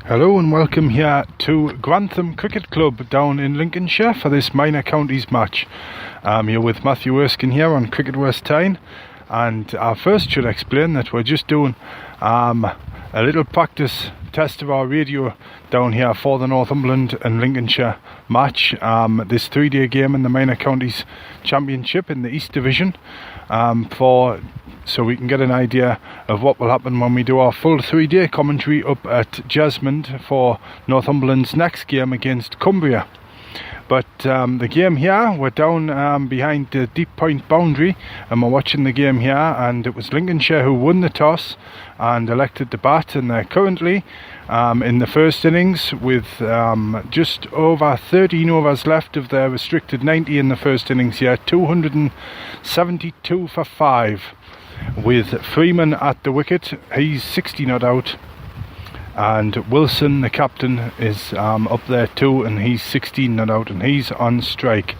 Hello and welcome here to Grantham Cricket Club down in Lincolnshire for this minor counties match. I'm here with Matthew Erskine here on Cricket West Tyne, and I first should explain that we're just doing a little practice test of our radio down here for the Northumberland and Lincolnshire match, this 3-day game in the Minor Counties Championship in the East Division, so we can get an idea of what will happen when we do our full 3-day commentary up at Jesmond for Northumberland's next game against Cumbria. But the game here, we're down behind the deep point boundary and we're watching the game here, and it was Lincolnshire who won the toss and elected to bat, and they're currently in the first innings with just over 13 overs left of their restricted 90 in the first innings here, 272 for 5. With Freeman at the wicket, he's 60 not out, and Wilson, the captain, is up there too, and he's 16 not out, and he's on strike.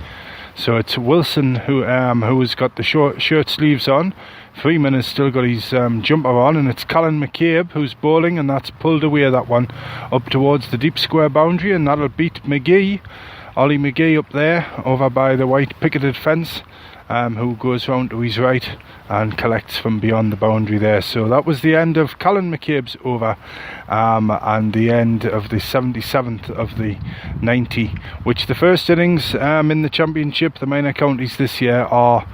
So it's Wilson who's got the shirt sleeves on. Freeman has still got his jumper on, and it's Colin McCabe who's bowling, and that's pulled away, that one up towards the deep square boundary, and that'll beat McGee, Ollie McGee up there over by the white picketed fence, who goes round to his right and collects from beyond the boundary there. So that was the end of Colin McCabe's over, and the end of the 77th of the 90, which the first innings in the championship, the minor counties this year, are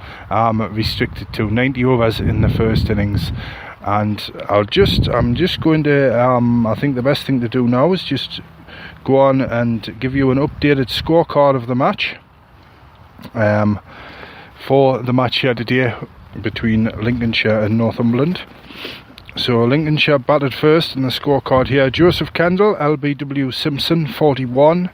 restricted to 90 overs in the first innings. And I'm just going to I think the best thing to do now is just go on and give you an updated scorecard of the match for the match here today between Lincolnshire and Northumberland. So Lincolnshire batted first in the scorecard here. Joseph Kendall, LBW Simpson 41,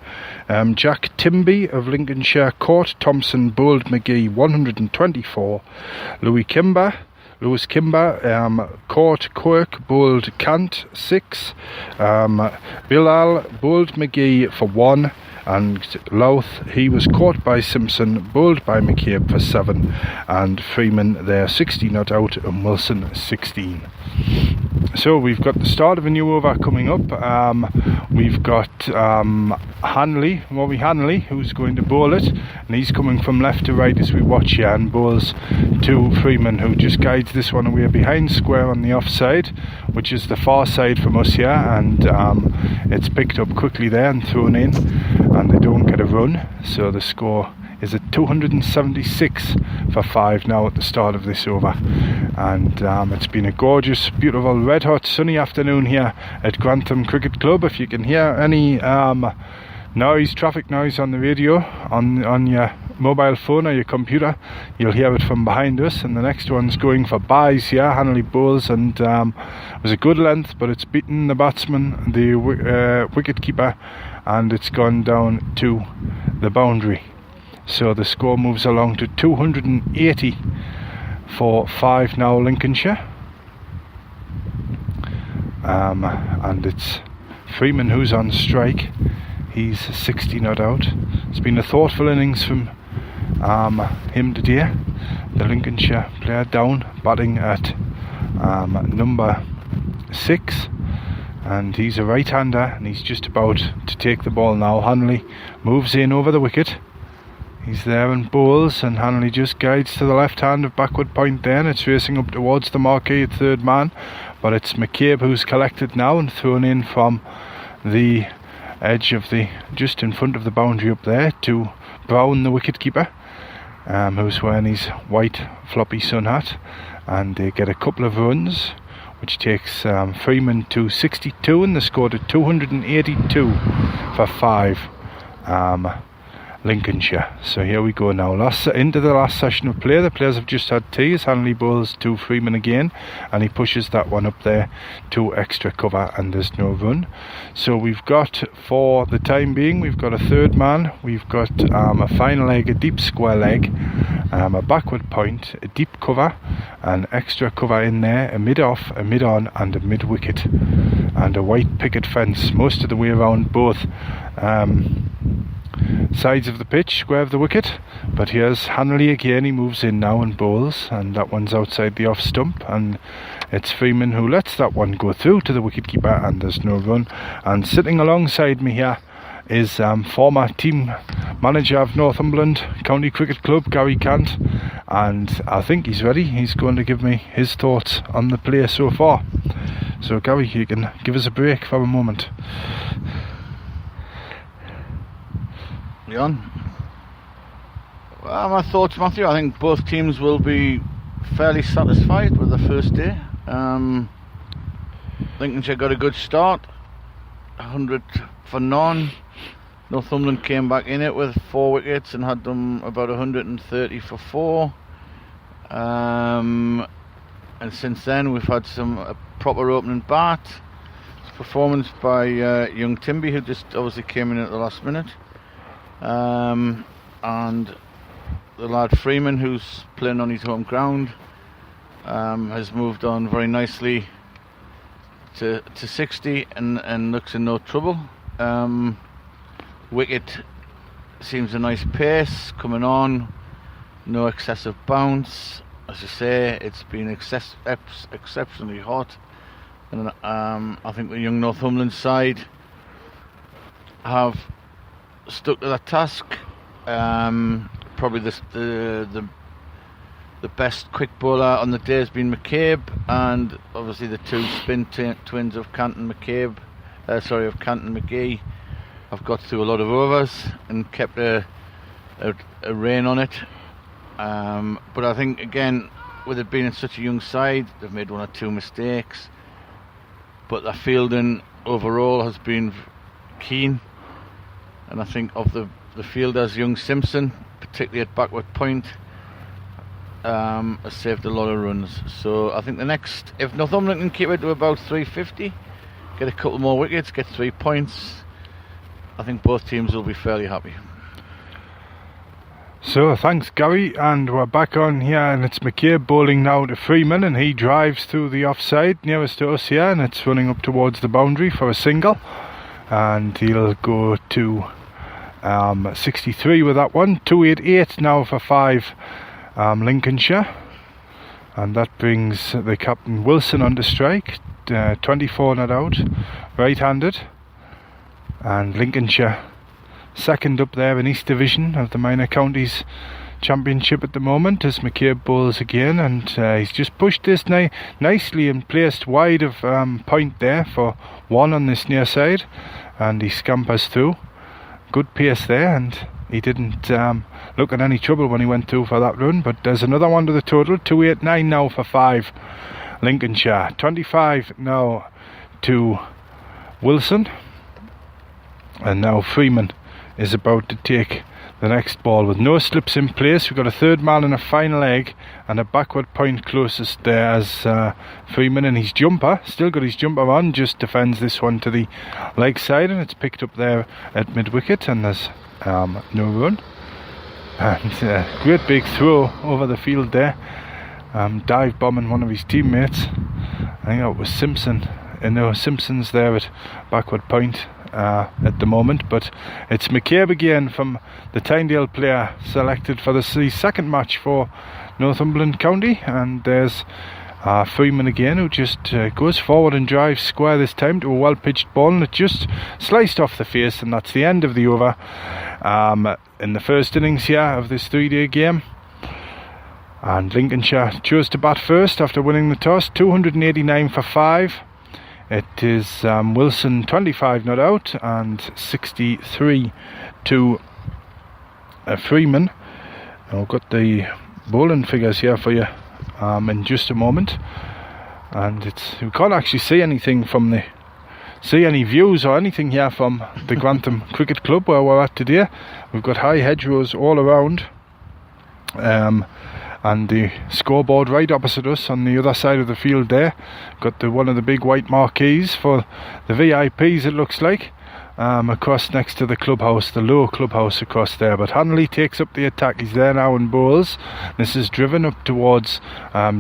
Jack Timby of Lincolnshire caught Thompson bowled McGee 124, Lewis Kimber caught Quirk bowled Kant 6, Bilal bowled McGee for 1, and Louth, he was caught by Simpson, bowled by McCabe for 7, and Freeman there 60 not out, and Wilson 16. So we've got the start of a new over coming up. We've got Robbie Hanley, who's going to bowl it, and he's coming from left to right as we watch here, and bowls to Freeman, who just guides this one away behind square on the offside, which is the far side from us here, and it's picked up quickly there and thrown in, and they don't get a run. So the score is at 276 for 5 now at the start of this over, and it's been a gorgeous, beautiful, red hot sunny afternoon here at Grantham Cricket Club. If you can hear any traffic noise on the radio on your mobile phone or your computer, you'll hear it from behind us. And the next one's going for byes here. Hanley bowls, and it was a good length, but it's beaten the batsman, the wicket keeper, and it's gone down to the boundary. So the score moves along to 280 for 5 now, Lincolnshire. And it's Freeman who's on strike. He's 60 not out. It's been a thoughtful innings from him today. The Lincolnshire player down, batting at number 6. And he's a right-hander, and he's just about to take the ball now. Hanley moves in over the wicket. He's there and bowls, and Hanley just guides to the left hand of backward point there, and it's racing up towards the marquee at third man, but it's McCabe who's collected now and thrown in from the edge of just in front of the boundary up there to Brown, the wicket keeper, who's wearing his white floppy sun hat, and they get a couple of runs, which takes Freeman to 62, and the score to 282 for 5. Lincolnshire. So here we go now, into the last session of play. The players have just had tea as Hanley bowls to Freeman again, and he pushes that one up there to extra cover, and there's no run. So we've got, for the time being, we've got a third man, we've got a fine leg, a deep square leg, a backward point, a deep cover, an extra cover in there, a mid off, a mid on, and a mid wicket, and a white picket fence most of the way around both sides of the pitch, square of the wicket. But here's Hanley again. He moves in now and bowls, and that one's outside the off stump, and it's Freeman who lets that one go through to the wicketkeeper, and there's no run. And sitting alongside me here is former team manager of Northumberland County Cricket Club, Gary Cant, and I think he's ready. He's going to give me his thoughts on the play so far. So Gary, you can give us a break for a moment. Leon? Well, my thoughts, Matthew, I think both teams will be fairly satisfied with the first day. Lincolnshire got a good start, 100 for none. Northumberland came back in it with 4 wickets and had them about 130 for 4. And since then we've had a proper opening bat. Performance by young Timby, who just obviously came in at the last minute. And the lad Freeman, who's playing on his home ground, has moved on very nicely to 60 and looks in no trouble. Wicket seems a nice pace coming on, no excessive bounce. As you say, it's been exceptionally hot, and I think the young Northumberland side have stuck to that task. Probably the best quick bowler on the day has been McCabe, and obviously the two spin twins of Cant and McGee have got through a lot of overs and kept a rein on it. But I think, again, with it being such a young side, they've made 1 or 2 mistakes, but their fielding overall has been keen. And I think of the fielders, young Simpson, particularly at backward point, has saved a lot of runs. So I think if Northumberland can keep it to about 350, get a couple more wickets, get 3 points, I think both teams will be fairly happy. So thanks Gary, and we're back on here, and it's McCabe bowling now to Freeman, and he drives through the offside nearest to us here, and it's running up towards the boundary for a single, and he'll go to 63 with that one. 288 now for 5 Lincolnshire, and that brings the captain Wilson under strike. 24 not out, right-handed, and Lincolnshire second up there in East Division of the Minor Counties Championship at the moment as McCabe bowls again, and he's just pushed this nicely and placed wide of point there for 1 on this near side, and he scampers through. Good pace there, and he didn't look at any trouble when he went through for that run. But there's another one to the total. 289 now for 5 Lincolnshire. 25 now to Wilson, and now Freeman is about to take the next ball with no slips in place. We've got a third man and a final leg, and a backward point closest there as Freeman, and his jumper, still got his jumper on, just defends this one to the leg side, and it's picked up there at mid wicket, and there's no run. And great big throw over the field there, dive bombing one of his teammates. I think that was Simpson. Simpson's there at backward point at the moment, but it's McCabe again from the Tyndale player selected for the second match for Northumberland County, and there's Freeman again, who just goes forward and drives square this time to a well pitched ball, and it just sliced off the face, and that's the end of the over in the first innings here of this 3-day game. And Lincolnshire chose to bat first after winning the toss. 289 for 5. It is Wilson 25 not out, and 63 to Freeman. I've got the bowling figures here for you in just a moment, and we can't actually see anything from any views or anything here from the Grantham Cricket Club where we're at today. We've got high hedgerows all around, and the scoreboard right opposite us on the other side of the field there. Got one of the big white marquees for the VIPs, it looks like, across next to the clubhouse, the low clubhouse across there. But Hanley takes up the attack. He's there now and bowls. This is driven up towards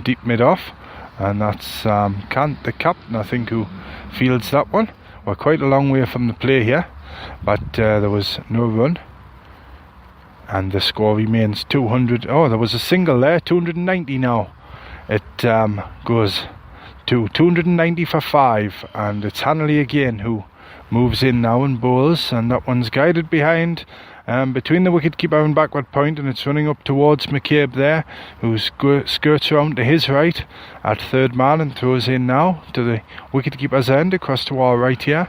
deep mid-off, and that's Cant, the captain, I think, who fields that one. We're quite a long way from the play here, but there was no run. and the score remains 200. Oh, there was a single there, 290 now. It goes to 290 for 5, and it's Hanley again who moves in now and bowls, and that one's guided behind between the wicketkeeper and backward point, and it's running up towards McCabe there, who skirts around to his right at third man and throws in now to the wicketkeeper's end across to our right here.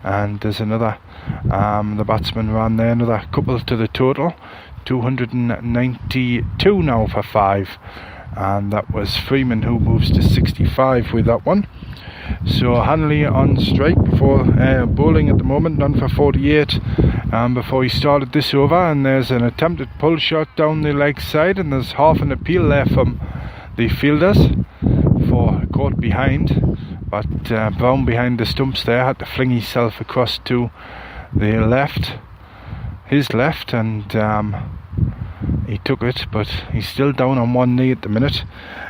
And there's another, the batsman ran there, another couple to the total, 292 now for 5, and that was Freeman who moves to 65 with that one. So Hanley on strike before bowling at the moment, none for 48 before he started this over, and there's an attempted pull shot down the leg side, and there's half an appeal there from the fielders for caught behind, but Brown behind the stumps there had to fling himself across to the left, his left, and he took it, but he's still down on one knee at the minute.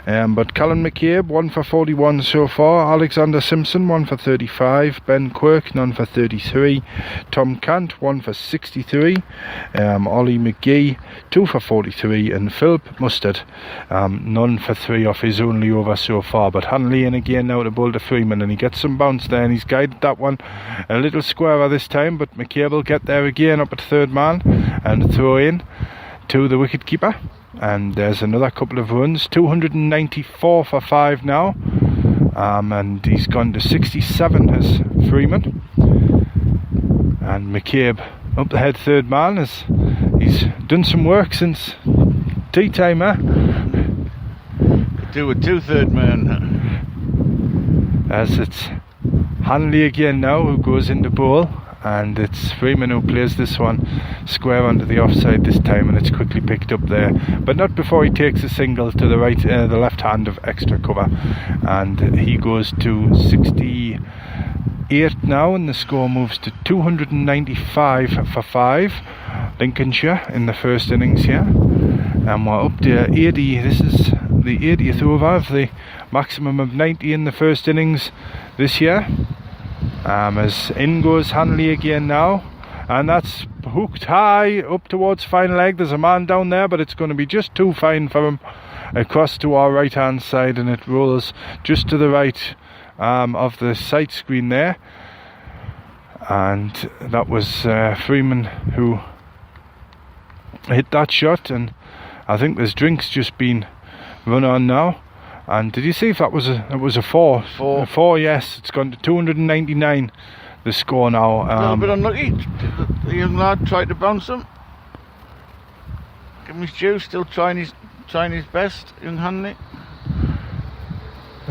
But Callum McCabe, 1 for 41 so far. Alexander Simpson, 1 for 35. Ben Quirk, none for 33. Tom Cant, 1 for 63. Ollie McGee, 2 for 43. And Philip Mustard, none for 3 off his only over so far. But Hanley in again now to bowl to Freeman, and he gets some bounce there, and he's guided that one a little squarer this time, but McCabe will get there again up at third man and throw in to the wicketkeeper, and there's another couple of runs, 294 for 5 now, and he's gone to 67 as Freeman, and McCabe up the head third man as he's done some work since tea time. Could do with 2 third men. As it's Hanley again now who goes into bowl, and it's Freeman who plays this one square under the offside this time, and it's quickly picked up there, but not before he takes a single to the right, the left hand of extra cover, and he goes to 68 now, and the score moves to 295 for 5. Lincolnshire in the first innings here, and we're up to 80. This is the 80th over of the maximum of 90 in the first innings this year. As in goes Hanley again now, and that's hooked high up towards fine leg. There's a man down there, but it's going to be just too fine for him across to our right hand side, and it rolls just to the right of the sight screen there, and that was Freeman who hit that shot, and I think there's drinks just been run on now. And did you see if that was it was a 4? 4, yes. It's gone to 299, the score now. A little bit unlucky. The young lad tried to bounce him. Give him his due, still trying his best, young Hanley.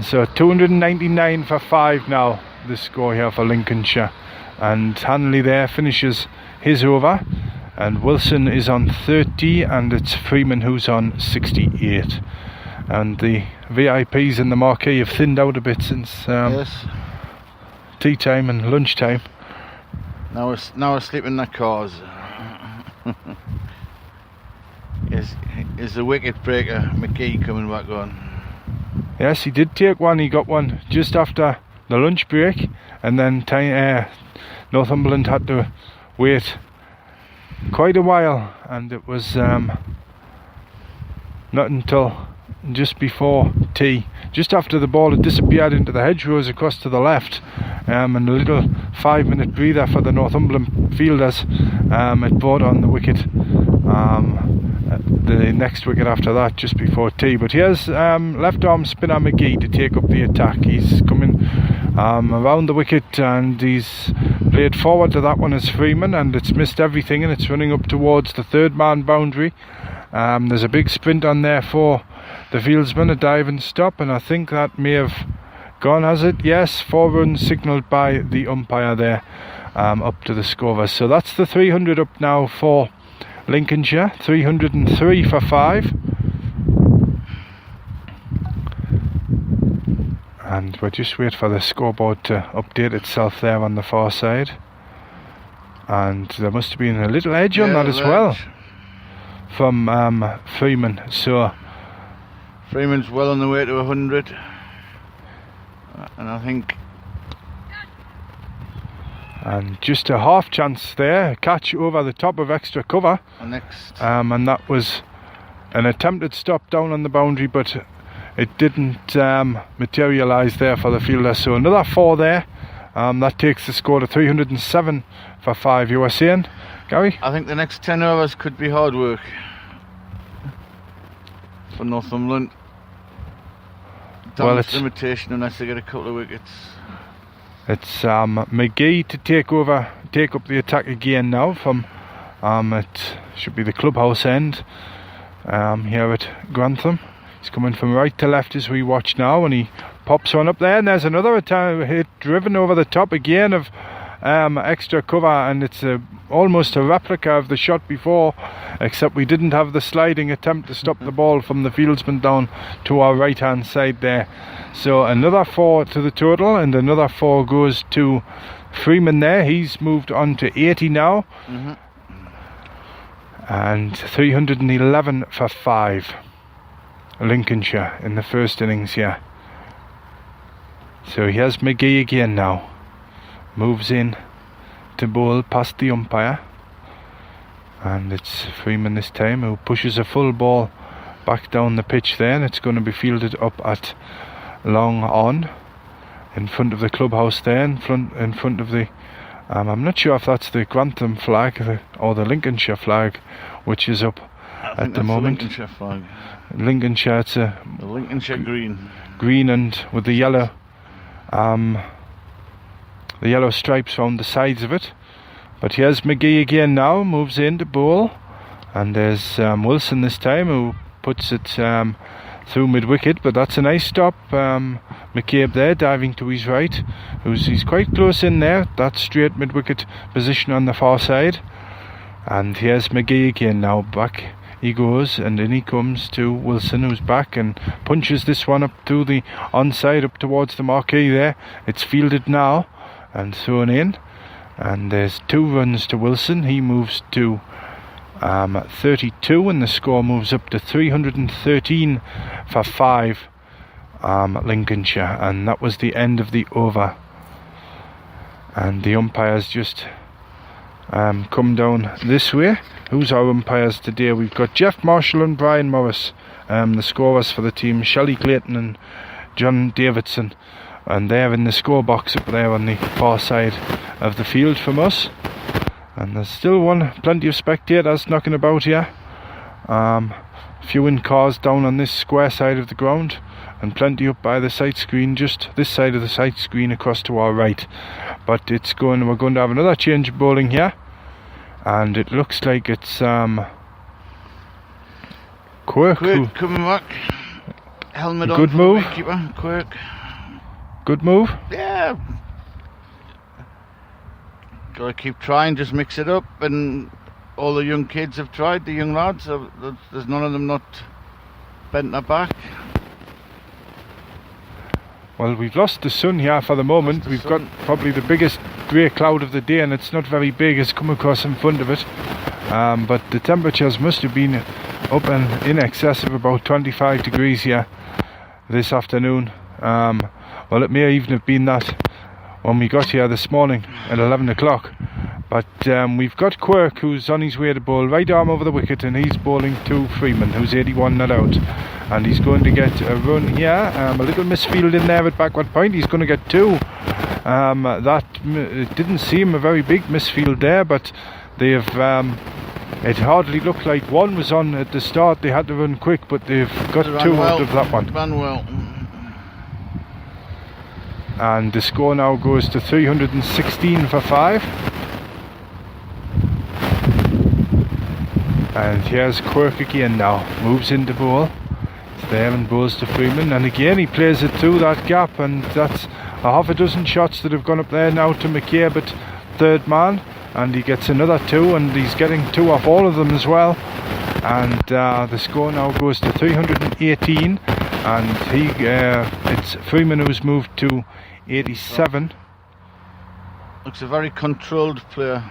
So 299 for 5 now, the score here for Lincolnshire. And Hanley there finishes his over. And Wilson is on 30, and it's Freeman who's on 68. And the VIPs in the marquee have thinned out a bit since yes, tea time and lunch time. Now we're sleeping in their cars. Is the wicket breaker McGee coming back on? Yes, he did take one. He got one just after the lunch break, and then Northumberland had to wait quite a while, and it was not until just before tea, just after the ball had disappeared into the hedgerows across to the left, and a little 5-minute breather for the Northumberland fielders, it brought on the wicket, the next wicket after that, just before tea. But here's left arm spinner McGee to take up the attack. He's coming around the wicket, and he's played forward to that one as Freeman, and it's missed everything, and it's running up towards the third man boundary. There's a big sprint on there for the fieldsman, a dive and stop, and I think that may have gone, has it? Yes, 4 runs signalled by the umpire there, up to the scorer. So that's the 300 up now for Lincolnshire, 303 for 5. And we'll just wait for the scoreboard to update itself there on the far side. And there must have been a little edge on that as well from Freeman. So Freeman's well on the way to 100, and I think And just a half chance there, catch over the top of extra cover. Next. And that was an attempted stop down on the boundary, but it didn't materialise there for the fielder. So another 4 there. That takes the score to 307 for 5. You were saying, Gary? I think the next 10 overs could be hard work for Northumberland. Well, it's limitation unless they get a couple of wickets. It's McGee to take up the attack again now from it should be the clubhouse end here at Grantham. He's coming from right to left as we watch now, and he pops one up there, and there's another hit driven over the top again of extra cover, and it's almost a replica of the shot before, except we didn't have the sliding attempt to stop the ball from the fieldsman down to our right hand side there. So another 4 to the total, and another 4 goes to Freeman there. He's moved on to 80 now. And 311 for 5. Lincolnshire in the first innings here. So here's McGee again now. Moves in to bowl past the umpire. And it's Freeman this time who pushes a full ball back down the pitch there, and it's going to be fielded up at long on in front of the clubhouse there, in front of the I'm not sure if that's the Grantham flag or the Lincolnshire flag which is up at the moment. The Lincolnshire flag. Lincolnshire, it's the Lincolnshire green and with the yellow stripes around the sides of it. But here's McGee again now, moves in to bowl, and there's Wilson this time who puts it through mid-wicket, but that's a nice stop. McCabe there diving to his right, he's quite close in there, that straight mid-wicket position on the far side. And here's McGee again now, back he goes, and in he comes to Wilson, who's back and punches this one up to the onside, up towards the marquee there. It's fielded now and thrown in, and there's 2 runs to Wilson. He moves to 32, and the score moves up to 313 for 5 Lincolnshire, and that was the end of the over. And the umpires just come down this way. Who's our umpires today? We've got Jeff Marshall and Brian Morris. The scorers for the team, Shelley Clayton and John Davidson, and they're in the score box up there on the far side of the field from us. And there's still plenty of spectators knocking about here. Few in cars down on this square side of the ground, and plenty up by the sight screen, just this side of the sight screen across to our right. But we're going to have another change of bowling here, and it looks like it's Quirk coming back. Helmet on. Good move. Keeper, Quirk. Good move. Yeah. Gotta keep trying, just mix it up, and all the young kids have tried, the young lads, there's none of them not bent their back. Well, we've lost the sun here for the moment. We've got probably the biggest grey cloud of the day, and it's not very big, it's come across in front of it. But the temperatures must have been up and in excess of about 25 degrees here this afternoon. Well, it may even have been that when we got here this morning at 11 o'clock. But we've got Quirk, who's on his way to bowl right arm over the wicket, and he's bowling to Freeman, who's 81 not out, and he's going to get a run here. A little misfield in there at backward point. He's going to get 2. It didn't seem a very big misfield there, but they've it hardly looked like one was on at the start. They had to run quick, but they've got 2 out of that one. Ran well. And the score now goes to 316 for 5. And here's Quirk again now, moves into bowl. It's there and bowls to Freeman, and again he plays it through that gap, and that's a half a dozen shots that have gone up there now to McCabe at third man, and he gets another 2, and he's getting 2 off all of them as well. And the score now goes to 318, and it's Freeman who's moved to 87. Looks a very controlled player.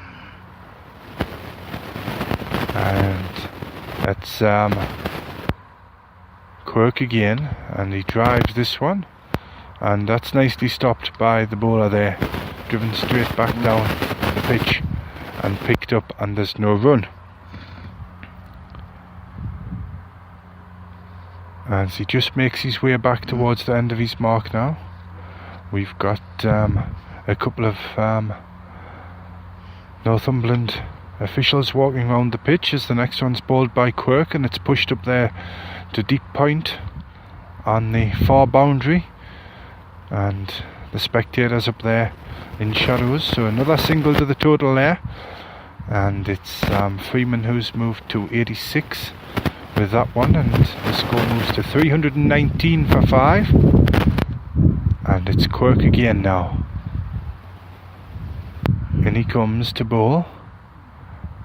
And that's Quirk again, and he drives this one, and that's nicely stopped by the bowler there, driven straight back down the pitch and picked up, and there's no run. As he just makes his way back towards the end of his mark now. We've got a couple of Northumberland officials walking around the pitch as the next one's bowled by Quirk, and it's pushed up there to deep point on the far boundary, and the spectators up there in shadows. So another single to the total there, and it's Freeman who's moved to 86 with that one, and the score moves to 319 for 5, and it's Quirk again now. In he comes to bowl,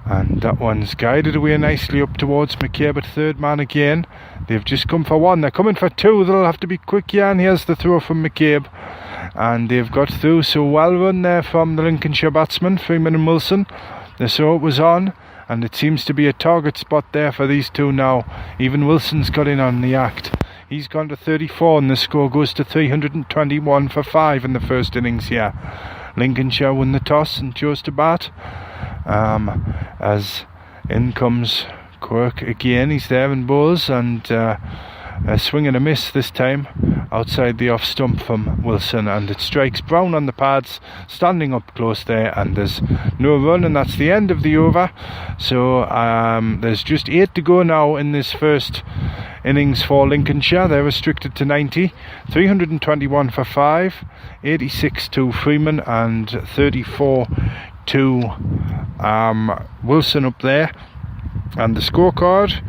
and that one's guided away nicely up towards McCabe at third man again. They've just come for one, they're coming for two, they'll have to be quick here, and here's the throw from McCabe, and they've got through. So well run there from the Lincolnshire batsmen, Freeman and Wilson. They saw it was on, and it seems to be a target spot there for these two now. Even Wilson's got in on the act. He's gone to 34, and the score goes to 321 for 5 in the first innings here. Lincolnshire won the toss and chose to bat. As in comes Quirk again, he's there and bowls, and a swing and a miss this time outside the off stump from Wilson, and it strikes Brown on the pads, standing up close there, and there's no run, and that's the end of the over. So there's just 8 to go now in this first innings for Lincolnshire. They're restricted to 90, 321 for 5, 86 to Freeman, and 34 to Wilson up there. And the scorecard: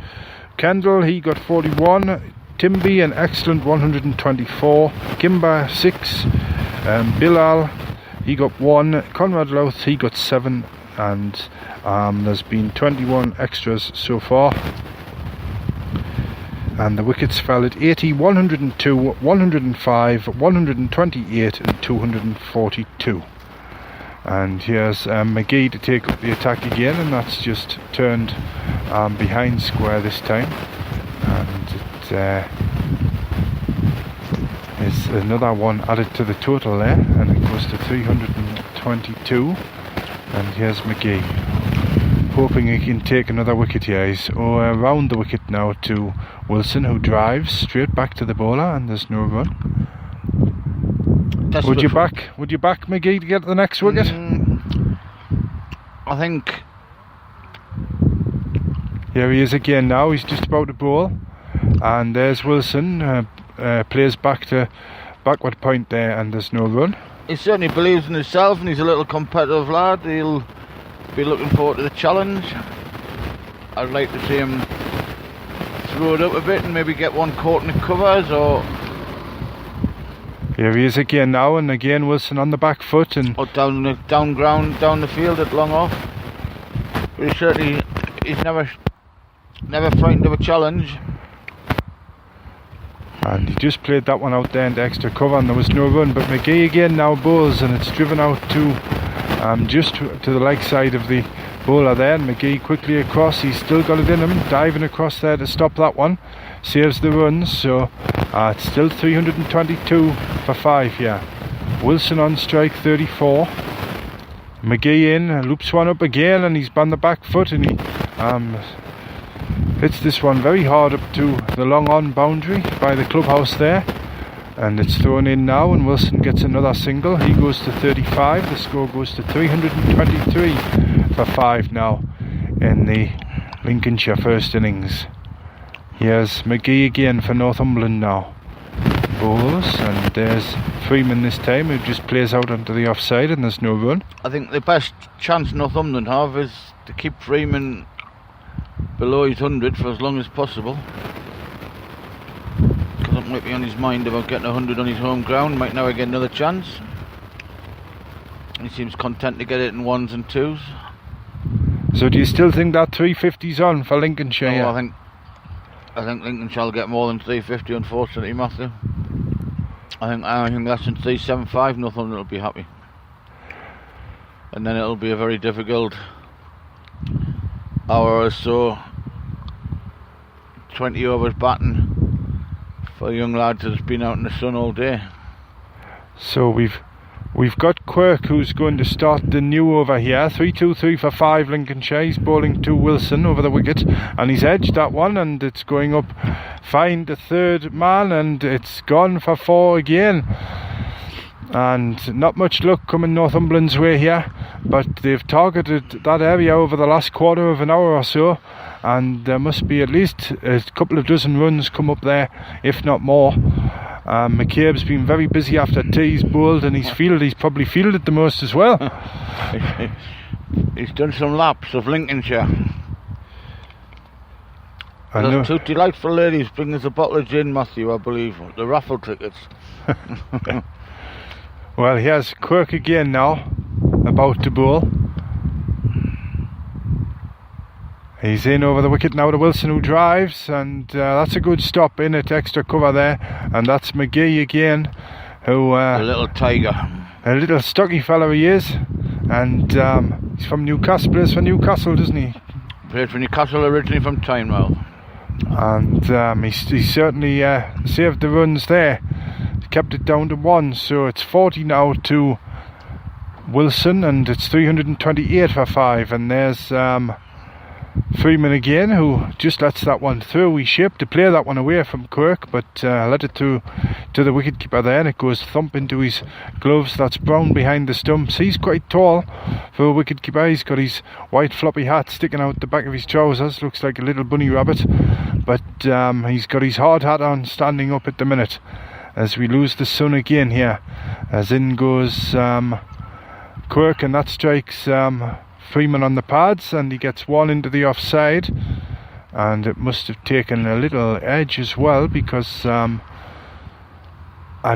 Kendall, he got 41, Timby an excellent 124, Kimber 6, Bilal, he got 1, Conrad Louth, he got 7, and there's been 21 extras so far. And the wickets fell at 80, 102, 105, 128 and 242. And here's McGee to take up the attack again, and that's just turned behind square this time, and it is another one added to the total there, and it goes to 322. And here's McGee hoping he can take another wicket here. He's around the wicket now to Wilson, who drives straight back to the bowler, and there's no run. Would you back McGee to get the next wicket? I think. Here he is again now, he's just about to bowl, and there's Wilson, plays back to backward point there, and there's no run. He certainly believes in himself, and he's a little competitive lad. He'll be looking forward to the challenge. I'd like to see him throw it up a bit and maybe get one caught in the covers, or... Here he is again now, and again Wilson on the back foot, and down the field at long off. But he's never frightened of a challenge. And he just played that one out there into extra cover, and there was no run. But McGee again now bowls, and it's driven out to just to the leg side of the bowler there, and McGee quickly across. He's still got it in him, diving across there to stop that one, saves the runs. So it's still 322 for 5 here. Wilson on strike, 34. McGee in, loops one up again, and he's on the back foot, and he hits this one very hard up to the long on boundary by the clubhouse there, and it's thrown in now, and Wilson gets another single. He goes to 35. The score goes to 323 for 5 now in the Lincolnshire first innings. Here's McGee again for Northumberland now. Bowls, and there's Freeman this time, who just plays out onto the offside, and there's no run. I think the best chance Northumberland have is to keep Freeman below his 100 for as long as possible, because it might be on his mind about getting 100 on his home ground. Might never get another chance. He seems content to get it in 1s and 2s. So do you still think that 350's on for Lincolnshire? No, I think Lincolnshire will get more than 350, unfortunately, Matthew. I think less than 375, Northumberland will be happy. And then it'll be a very difficult hour or so, 20 overs batting for a young lad that's been out in the sun all day. So we've We've got Quirk, who's going to start the new over here. 3-2-3 for 5 Lincolnshire. He's bowling to Wilson over the wicket, and he's edged that one, and it's going up fine to third man, and it's gone for 4 again. And not much luck coming Northumberland's way here, but they've targeted that area over the last quarter of an hour or so, and there must be at least a couple of dozen runs come up there, if not more. McCabe's been very busy after tea's bowled, and he's probably fielded the most as well. He's done some laps of Lincolnshire. Those 2 delightful ladies bring us a bottle of gin, Matthew, I believe. The raffle tickets. Well, here's Quirk again now, about to bowl. He's in over the wicket now to Wilson, who drives, and that's a good stop in at extra cover there. And that's McGee again, who... a little tiger. A little stocky fellow he is, and he's from Newcastle, plays for Newcastle, doesn't he? Played for Newcastle, originally from Tynemouth. And he certainly saved the runs there. Kept it down to 1, so it's 40 now to Wilson, and it's 328 for 5. And there's Freeman again, who just lets that one through. He shaped to play that one away from Quirk, but let it through to the wicketkeeper there, and it goes thump into his gloves. That's Brown behind the stumps. He's quite tall for a wicketkeeper. He's got his white floppy hat sticking out the back of his trousers, looks like a little bunny rabbit, but he's got his hard hat on, standing up at the minute, as we lose the sun again here, as in goes Quirk, and that strikes Freeman on the pads, and he gets 1 into the offside, and it must have taken a little edge as well, because I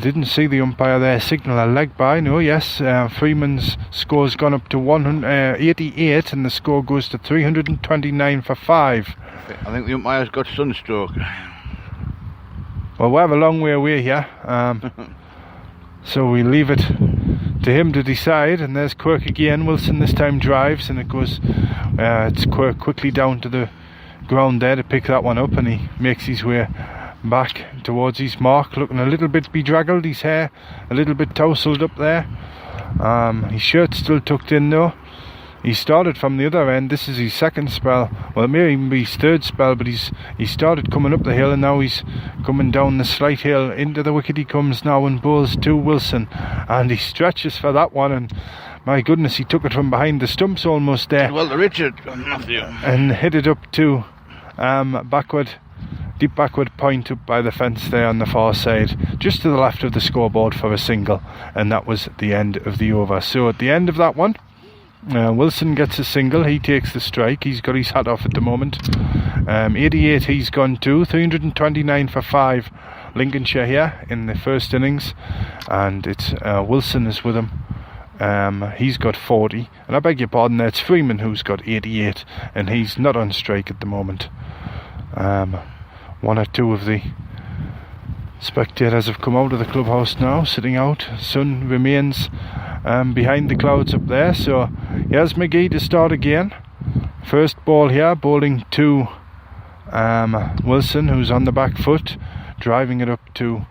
didn't see the umpire there signal a leg by. No, yes, Freeman's score's gone up to 188, and the score goes to 329 for 5. I think the umpire's got sunstroke. Well, we're a long way away here, so we leave it to him to decide. And there's Quirk again. Wilson this time drives, and it goes, it's Quirk quickly down to the ground there to pick that one up, and he makes his way back towards his mark, looking a little bit bedraggled, his hair a little bit tousled up there. His shirt's still tucked in though. He started from the other end. This is his second spell. Well, it may even be his third spell, but he started coming up the hill, and now he's coming down the slight hill. Into the wicket he comes now, and bowls to Wilson, and he stretches for that one, and my goodness, he took it from behind the stumps almost there. Well, the Richard, Matthew. And hit it up to deep backward point up by the fence there on the far side, just to the left of the scoreboard for a single, and that was the end of the over. So at the end of that one, Wilson gets a single. He takes the strike. He's got his hat off at the moment. 88 he's gone to. 329 for 5 Lincolnshire here in the first innings, and it's Wilson is with him. He's got 40, and I beg your pardon, that's Freeman who's got 88, and he's not on strike at the moment. 1 or 2 of the spectators have come out of the clubhouse now, sitting out. Sun remains behind the clouds up there, so here's McGee to start again. First ball here, bowling to Wilson, who's on the back foot, driving it up to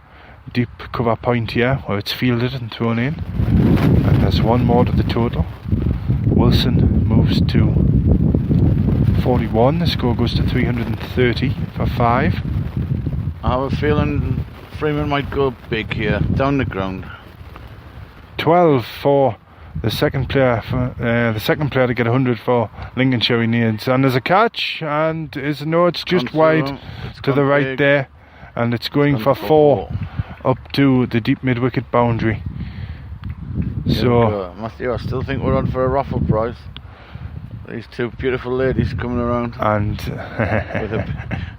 deep cover point here, where it's fielded and thrown in, and there's 1 more to the total. Wilson moves to 41. The score goes to 330 for 5. I have a feeling Freeman might go big here, down the ground. 12 for the second player. To get 100 for Lincolnshire he needs, and there's a catch, and it's just wide to the right big there, and it's going for 4 up to the deep mid wicket boundary. So Matthew, I still think we're on for a raffle prize. These 2 beautiful ladies coming around, and with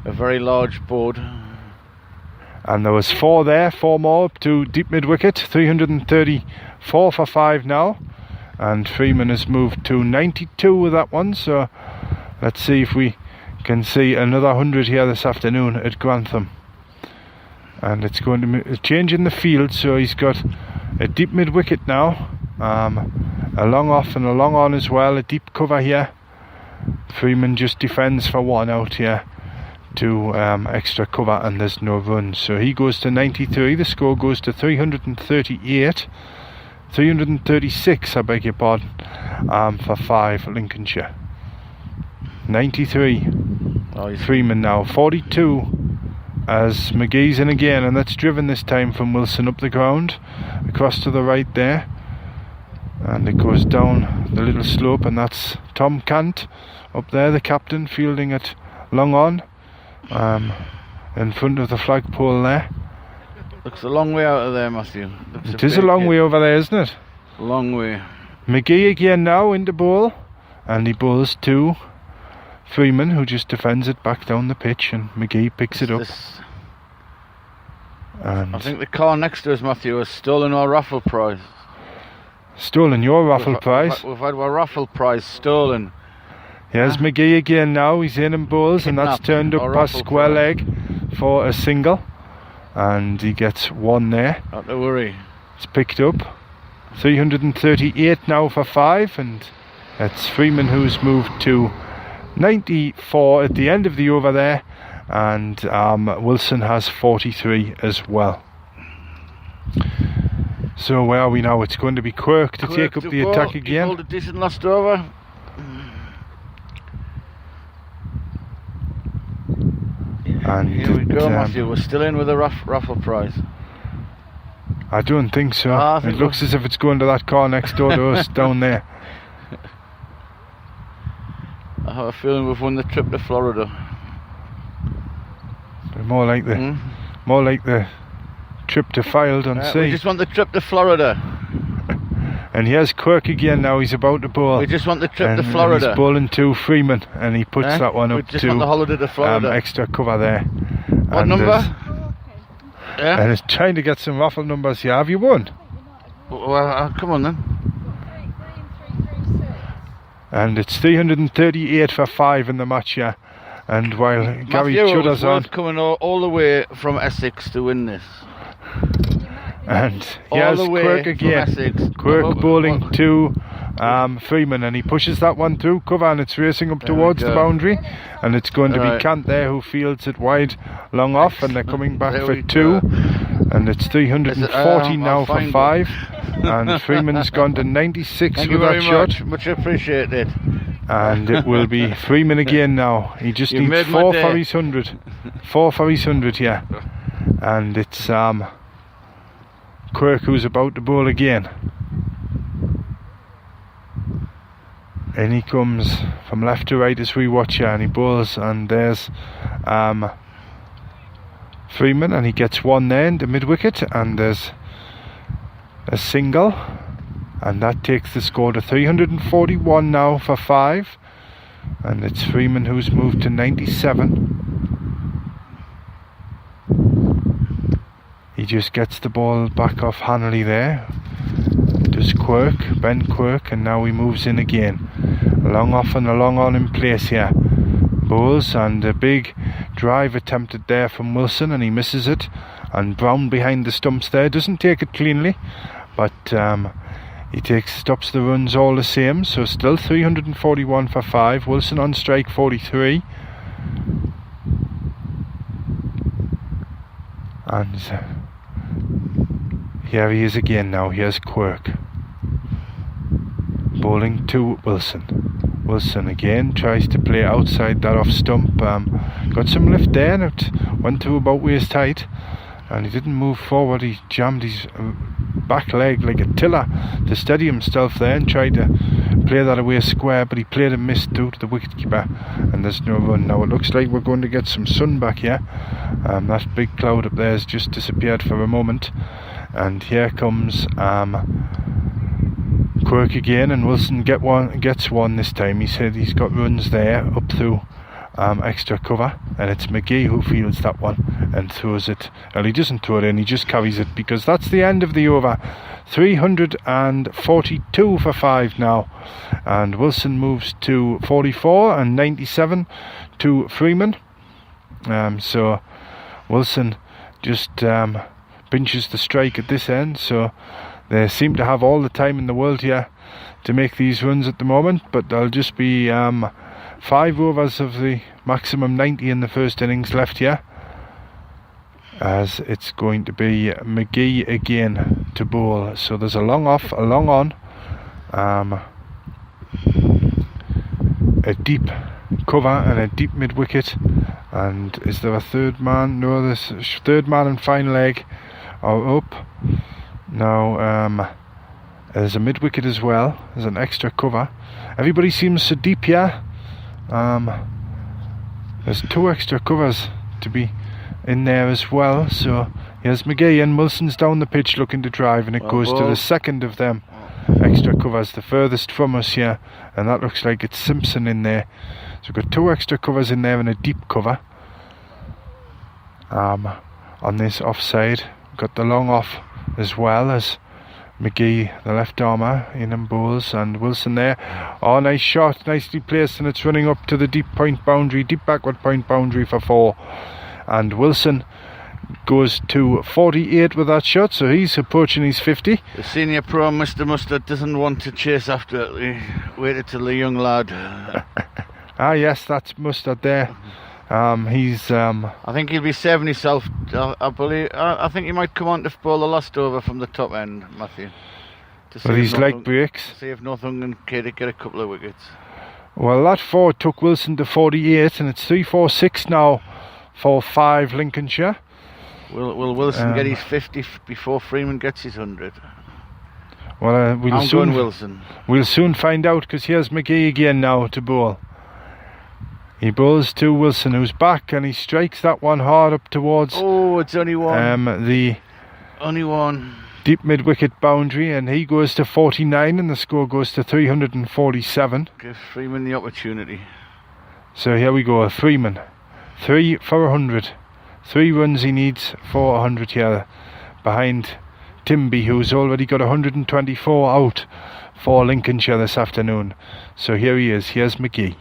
a very large board. And there was 4 there, 4 more up to deep mid wicket. 334 for 5 now, and Freeman has moved to 92 with that one. So let's see if we can see another 100 here this afternoon at Grantham. And it's going to change in the field, so he's got a deep mid wicket now, a long off and a long on as well, a deep cover here. Freeman just defends for 1 out here to extra cover, and there's no run, so he goes to 93. The score goes to 338 336, I beg your pardon, for 5 Lincolnshire. 93 Freeman now. 42 as McGee's in again, and that's driven this time from Wilson up the ground, across to the right there, and it goes down the little slope, and that's Tom Cant up there, the captain, fielding it long on, in front of the flagpole there. Looks a long way out of there, Matthew. It is a long way over there, isn't it? A long way. McGee again now into bowl, and he bowls to Freeman, who just defends it back down the pitch, and McGee picks it up. And I think the car next to us, Matthew, has stolen our raffle prize. Stolen your raffle prize? We've had our raffle prize stolen. Here's McGee again now. He's in and bowls, and that's turned up past square leg for a single, and he gets one there. Not to worry. It's picked up. 338 now for 5, and it's Freeman who's moved to 94 at the end of the over there, and Wilson has 43 as well. So where are we now? It's going to be Quirk to take up the attack again. He bowled a decent last over. And here we go, Matthew. We're still in with a raffle prize. I don't think so. It looks as if it's going to that car next door to us down there. I have a feeling we've won the trip to Florida. More like the trip to Filed-on-Sea. We just want the trip to Florida. And here's Quirk again now. He's about to bowl. We just want the trip to Florida. And he's bowling to Freeman, and he puts that one up we just want the holiday to Florida. Extra cover there. What number? Yeah. And it's trying to get some raffle numbers here. Have you won? Well, come on then. And it's 338 for 5 in the match here. And while Gary Chudder's on, coming all the way from Essex to win this. And here's Quirk again. Quirk bowling to Freeman, and he pushes that one through cover, and it's racing up towards the boundary, and it's going to be Cant there who fields it wide long off, and they're coming back for 2, and it's 340 now for 5, and Freeman's gone to 96 with that shot. Much appreciated. And it will be Freeman again now. He just needs 4 for his 100. 4 for his 100 here. And it's Quirk who's about to bowl again. And he comes from left to right as we watch here, and he bowls, and there's Freeman, and he gets one there into mid-wicket, and there's a single, and that takes the score to 341 now for 5, and it's Freeman who's moved to 97. He just gets the ball back off Hanley there. Does Ben Quirk, and now he moves in again. Long off and a long on in place here. Bowls, and a big drive attempted there from Wilson, and he misses it. And Brown behind the stumps there, doesn't take it cleanly, but he stops the runs all the same. So still 341 for 5. Wilson on strike 43. And here he is again now. Here's Quirk bowling to Wilson. Wilson again tries to play outside that off stump. Got some lift there, and it went to about waist height, and he didn't move forward. He jammed his back leg like a tiller to steady himself there, and tried to play that away square, but he played and missed through to the wicketkeeper, and there's no run. Now it looks like we're going to get some sun back here. That big cloud up there has just disappeared for a moment, and here comes Quirk again, and Wilson gets one this time. He said he's got runs there up through extra cover, and it's McGee who fields that one and throws it. Well, he doesn't throw it in, he just carries it, because that's the end of the over. 342 for 5 now, and Wilson moves to 44, and 97 to Freeman. So Wilson just pinches the strike at this end, so they seem to have all the time in the world here to make these runs at the moment, but there'll just be 5 overs of the maximum 90 in the first innings left here. as it's going to be McGee again to bowl. So there's a long off, a long on, a deep cover and a deep mid wicket. And is there a third man? No, there's third man and fine leg are up. Now there's a mid wicket as well. There's an extra cover. Everybody seems so deep here. There's 2 extra covers to be in there as well. So here's McGee, and Wilson's down the pitch looking to drive, and it goes to the second of them extra covers, the furthest from us here, and that looks like it's Simpson in there. So we've got 2 extra covers in there and a deep cover on this offside. We've got the long off as well as McGee, the left armour, in and bowls, and Wilson there. Oh, nice shot, nicely placed, and it's running up to the deep point boundary, deep backward point boundary for 4. And Wilson goes to 48 with that shot, so he's approaching his 50. The senior pro, Mr. Mustard, doesn't want to chase after it. He waited till the young lad. Ah, yes, that's Mustard there. He's I think he'll be saving himself. I believe. I think he might come on to bowl the last over from the top end, Matthew. But his leg breaks. See if Northumberland get a couple of wickets. Well, that 4 took Wilson to 48, and it's 3-4-6 now for 5 Lincolnshire. Will Wilson get his 50 before Freeman gets his 100? Well, I'm going Wilson. We'll soon find out, because here's McGee again now to bowl. He bowls to Wilson, who's back, and he strikes that one hard up towards. Oh, it's only one. The only one. Deep mid wicket boundary, and he goes to 49, and the score goes to 347. Gives Freeman the opportunity. So here we go, Freeman, 3 for 100. 3 runs he needs for 100 here, behind Timby, who's already got 124 out for Lincolnshire this afternoon. So here he is. Here's McGee.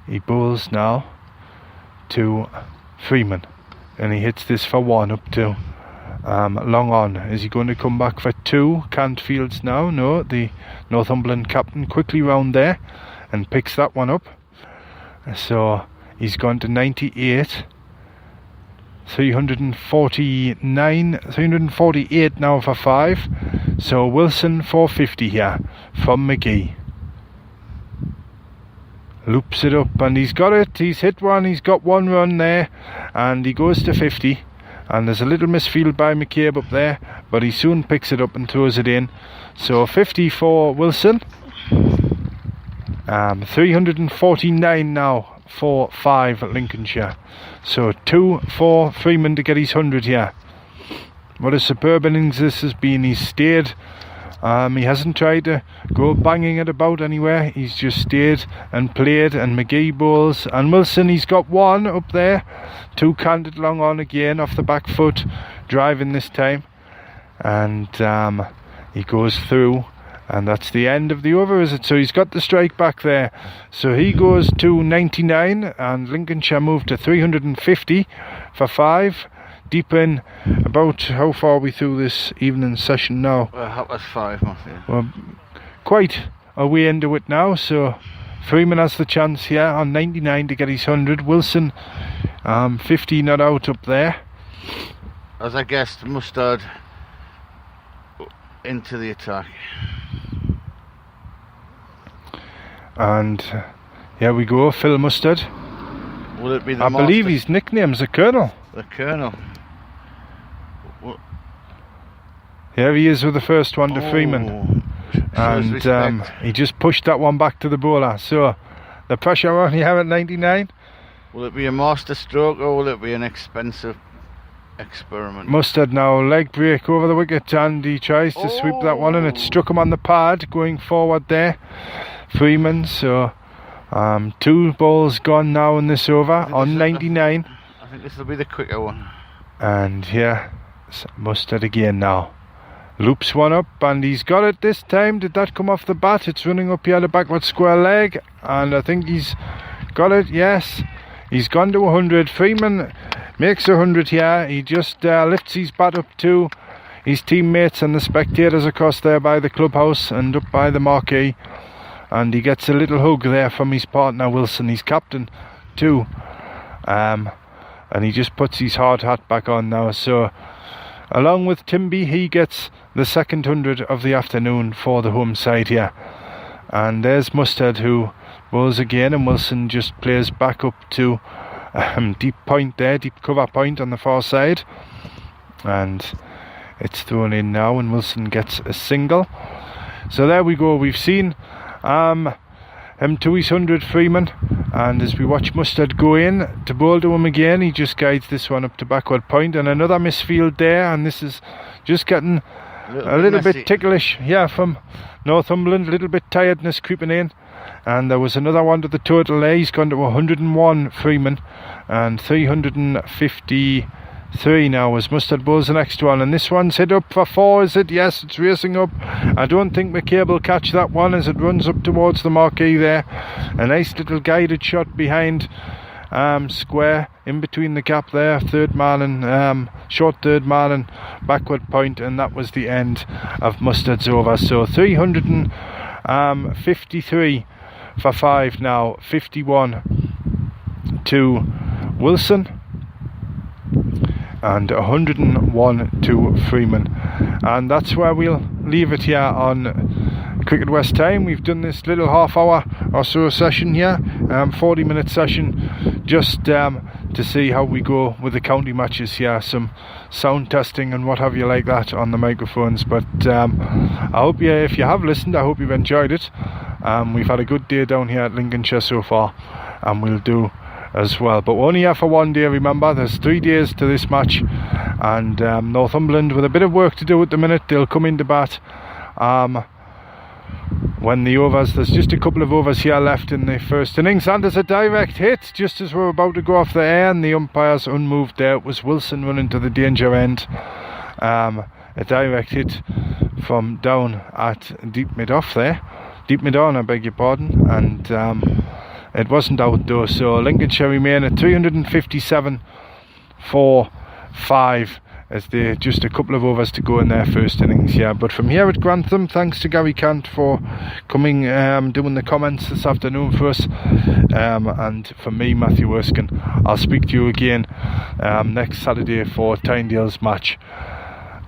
He bowls now to Freeman, and he hits this for 1 up to long on. Is he going to come back for 2? Cantfields now. No, the Northumberland captain quickly round there and picks that one up. So he's gone to 98. 348 now for 5. So Wilson 450 here from McGee. Loops it up, and he's got it. He's hit one. He's got 1 run there, and he goes to 50. And there's a little misfield by McCabe up there, but he soon picks it up and throws it in. So 50 for Wilson. 349 now for 5 Lincolnshire. So 2 for Freeman to get his 100 here. What a superb innings this has been. He's stayed. He hasn't tried to go banging it about anywhere. He's just stayed and played, and McGee bowls. And Wilson, he's got 1 up there. 2 canted long on again off the back foot, driving this time. And he goes through, and that's the end of the over, is it? So he's got the strike back there. So he goes to 99, and Lincolnshire moved to 350 for 5. Deep in, about how far are we through this evening session now? Well, 5:30, Matthew. Well, quite a way into it now, so Freeman has the chance here on 99 to get his 100. Wilson, 50 not out up there. As I guessed, Mustard into the attack. And here we go, Phil Mustard. Will it be the I believe his nickname's the Colonel. The Colonel. Here he is with the first one to Freeman. And he just pushed that one back to the bowler. So the pressure on here at 99. Will it be a master stroke, or will it be an expensive experiment? Mustard now, leg break over the wicket, and he tries to sweep that one, and it struck him on the pad going forward there. Freeman, so 2 balls gone now in this over on 99. I think this will be the quicker one. And here, Mustard again now. Loops one up, and he's got it this time. Did that come off the bat? It's running up here the backward square leg, and I think he's got it. Yes, he's gone to 100. Freeman makes 100 here. He just lifts his bat up to his teammates and the spectators across there by the clubhouse and up by the marquee, and he gets a little hug there from his partner Wilson, his captain too. and he just puts his hard hat back on now. So along with Timby, he gets the second 100 of the afternoon for the home side here. And there's Mustard, who bowls again, and Wilson just plays back up to deep point there, deep cover point on the far side, and it's thrown in now, and Wilson gets a single. So there we go. We've seen him to his 100, Freeman, and as we watch Mustard go in to bowl to him again, he just guides this one up to backward point, and another misfield there, and this is just getting a little bit ticklish from Northumberland, a little bit tiredness creeping in. And there was another one to the total there. He's gone to 101, Freeman, and 353 now as Mustard bowls the next one, and this one's hit up for 4, is it? Yes, it's racing up. I don't think McCabe will catch that one as it runs up towards the marquee there. A nice little guided shot behind square, in between the gap there, third man and short third man and backward point, and that was the end of Mustard's over. So 353 for 5 now, 51 to Wilson, and 101 to Freeman. And that's where we'll leave it here on Cricket West Time. We've done this little half hour or so session here, 40-minute session, just to see how we go with the county matches here, some sound testing and what have you like that on the microphones. But I hope if you have listened, I hope you've enjoyed it. We've had a good day down here at Lincolnshire so far, and we'll do as well. But we're only here for one day, remember. There's 3 days to this match, and Northumberland with a bit of work to do at the minute. They'll come into bat when the overs, there's just a couple of overs here left in the first innings, and there's a direct hit just as we're about to go off the air, and the umpire's unmoved there. It was Wilson running to the danger end. A direct hit from down at deep mid-off there, deep mid-on, I beg your pardon, and it wasn't out though. So Lincolnshire remain at 357 for 5 as they just a couple of overs to go in their first innings here. But from here at Grantham, thanks to Gary Cant for coming, doing the comments this afternoon for us, and from me, Matthew Erskine. I'll speak to you again next Saturday for Tynedale's match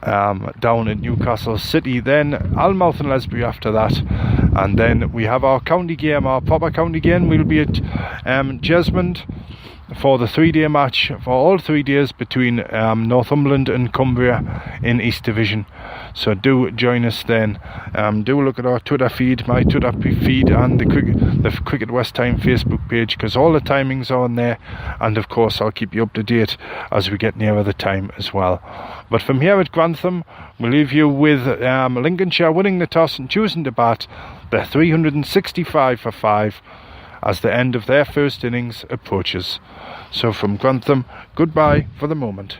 down at Newcastle City, then Almouth and Lesbury after that, and then we have our county game, our proper county game. We'll be at Jesmond for the 3-day match for all 3 days between Northumberland and Cumbria in East Division. So do join us then. Do look at our Twitter feed, my Twitter feed, and the Cricket West Time Facebook page, because all the timings are on there, and of course I'll keep you up to date as we get nearer the time as well. But from here at Grantham, we'll leave you with Lincolnshire winning the toss and choosing to bat. They're 365 for 5 as the end of their first innings approaches. So from Grantham, goodbye for the moment.